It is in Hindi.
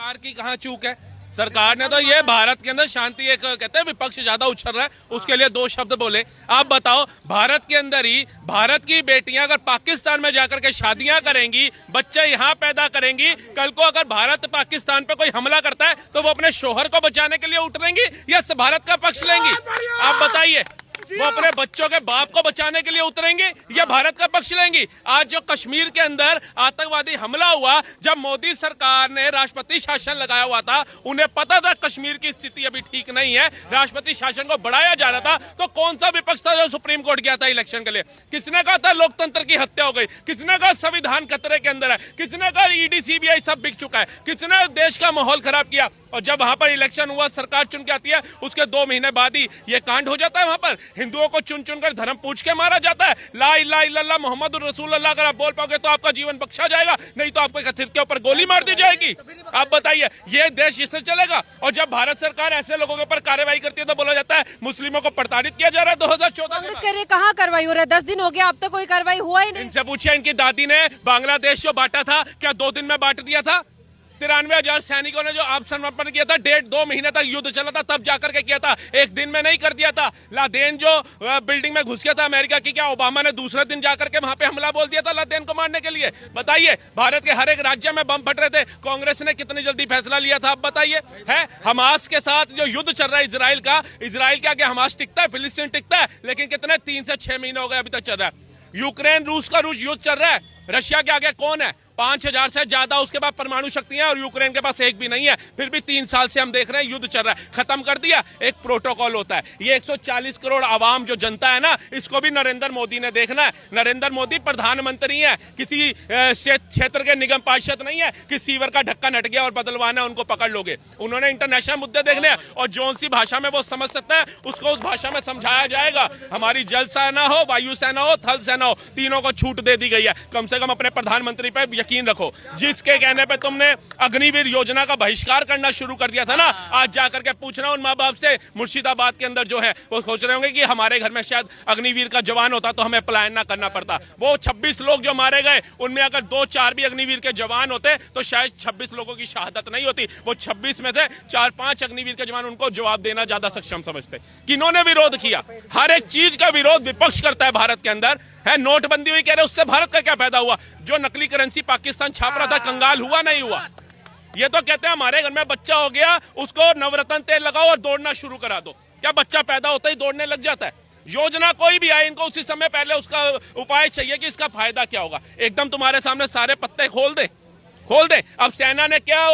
सरकार की कहाँ चूक है? सरकार ने तो ये भारत के अंदर शांति, एक कहते हैं विपक्ष ज्यादा उछल रहा है, उसके लिए दो शब्द बोले। आप बताओ, भारत के अंदर ही भारत की बेटियां अगर पाकिस्तान में जाकर के शादियां करेंगी, बच्चे यहाँ पैदा करेंगी, कल को अगर भारत पाकिस्तान पे कोई हमला करता है तो वो अपने शोहर को बचाने के लिए उतरेंगी या भारत का पक्ष लेंगी? आप बताइए, वो अपने बच्चों के बाप को बचाने के लिए उतरेंगे या भारत का पक्ष लेंगी? आज जो कश्मीर के अंदर आतंकवादी हमला हुआ, जब मोदी सरकार ने राष्ट्रपति शासन लगाया हुआ था, उन्हें पता था कश्मीर की स्थिति अभी ठीक नहीं है, राष्ट्रपति शासन को बढ़ाया जा रहा था, तो कौन सा विपक्ष था जो सुप्रीम कोर्ट गया था इलेक्शन के लिए? किसने कहा था लोकतंत्र की हत्या हो गई? किसने कहा संविधान खतरे के अंदर है? किसने कहा ईडी सीबीआई सब बिक चुका है? किसने देश का माहौल खराब किया? और जब वहां पर इलेक्शन हुआ, सरकार चुन के आती है, उसके 2 महीने बाद ही ये कांड हो जाता है। वहां पर हिंदुओं को चुन चुन कर धर्म पूछ के मारा जाता है। ला इलाहा इल्लल्लाह मोहम्मदुर रसूलुल्लाह अगर आप बोल पाओगे तो आपका जीवन बख्शा जाएगा, नहीं तो आपको सिर के ऊपर गोली मार दी जाएगी। आप बताइए, ये देश इससे चलेगा? और जब भारत सरकार ऐसे लोगों के ऊपर कार्रवाई करती है तो बोला जाता है मुस्लिमों को प्रताड़ित किया जा रहा है। 2014 में कहाँ कार्रवाई हो रहा है? 10 दिन हो गया, अब तक कोई कार्रवाई हुआ ही नहीं। इनसे पूछिए, इनकी दादी ने बांग्लादेश जो बांटा था, क्या 2 दिन में बांट दिया था? 93,000 सैनिकों ने जो आत्मसमर्पण किया था, 1.5-2 महीने तक युद्ध चला था, तब जाकर के किया था, एक दिन में नहीं कर दिया था। लादेन जो बिल्डिंग में घुस गया था अमेरिका की, क्या ओबामा ने दूसरे दिन जाकर के वहां पे हमला बोल दिया था लादेन को मारने के लिए? बताइए, भारत के हर एक राज्य में बम फट रहे थे, कांग्रेस ने कितनी जल्दी फैसला लिया था? आप बताइए। है हमास के साथ जो युद्ध चल रहा है इजराइल का, इजराइल के आगे हमास टिकता है? फिलिस्तीन टिकता है? लेकिन कितने 3 से 6 महीने हो गए अभी तक चल रहा है। यूक्रेन रूस का युद्ध चल रहा है, रशिया के आगे कौन है? 5,000 से ज्यादा उसके बाद परमाणु शक्तियां, और यूक्रेन के पास एक भी नहीं है। फिर भी 3 साल से हम देख रहे हैं युद्ध चल रहा है। खत्म कर दिया, एक प्रोटोकॉल होता है। ये 140 करोड़ आवाम जो जनता है ना, इसको भी नरेंद्र मोदी ने देखना है। नरेंद्र मोदी प्रधानमंत्री है, किसी क्षेत्र के निगम पार्षद नहीं है कि सीवर का ढक्कन हट गया और बदलवाना है उनको पकड़ लोगे। उन्होंने इंटरनेशनल मुद्दे देखने हैं, और जौन सी भाषा में वो समझ सकता है उसको उस भाषा में समझाया जाएगा। हमारी जल सेना हो, वायु सेना हो, थल सेना हो, तीनों को छूट दे दी गई है। कम से कम अपने प्रधानमंत्री पे यकीन रखो। जिसके कहने पे तुमने अग्निवीर योजना का बहिष्कार करना शुरू कर दिया था ना, आज जाकर के पूछना उन माँ बाप से, मुर्शिदाबाद के अंदर जो है वो सोच रहे होंगे कि हमारे घर में शायद अग्निवीर का जवान होता तो हमें पलायन ना करना पड़ता। वो 26 लोग जो मारे गए, उनमें अगर 2-4 भी अग्निवीर के जवान होते तो शायद 26 लोगों की शहादत नहीं होती। वो 26 में से 4-5 अग्निवीर के जवान उनको जवाब देना ज्यादा सक्षम समझते। किन्होंने विरोध किया? हर एक चीज का विरोध विपक्ष करता है भारत के अंदर। है नोटबंदी हुई, कह रहे उससे भारत का क्या फायदा हुआ? जो नकली करेंसी पाकिस्तान छाप रहा था, कंगाल हुआ नहीं हुआ? ये तो कहते हैं हमारे घर में बच्चा हो गया, उसको नवरत्न तेल लगाओ और दौड़ना शुरू करा दो। क्या बच्चा पैदा होता ही दौड़ने लग जाता है? योजना कोई भी आए, इनको उसी समय पहले उसका उपाय चाहिए कि इसका फायदा क्या होगा। एकदम तुम्हारे सामने सारे पत्ते खोल दे। अब सेना ने क्या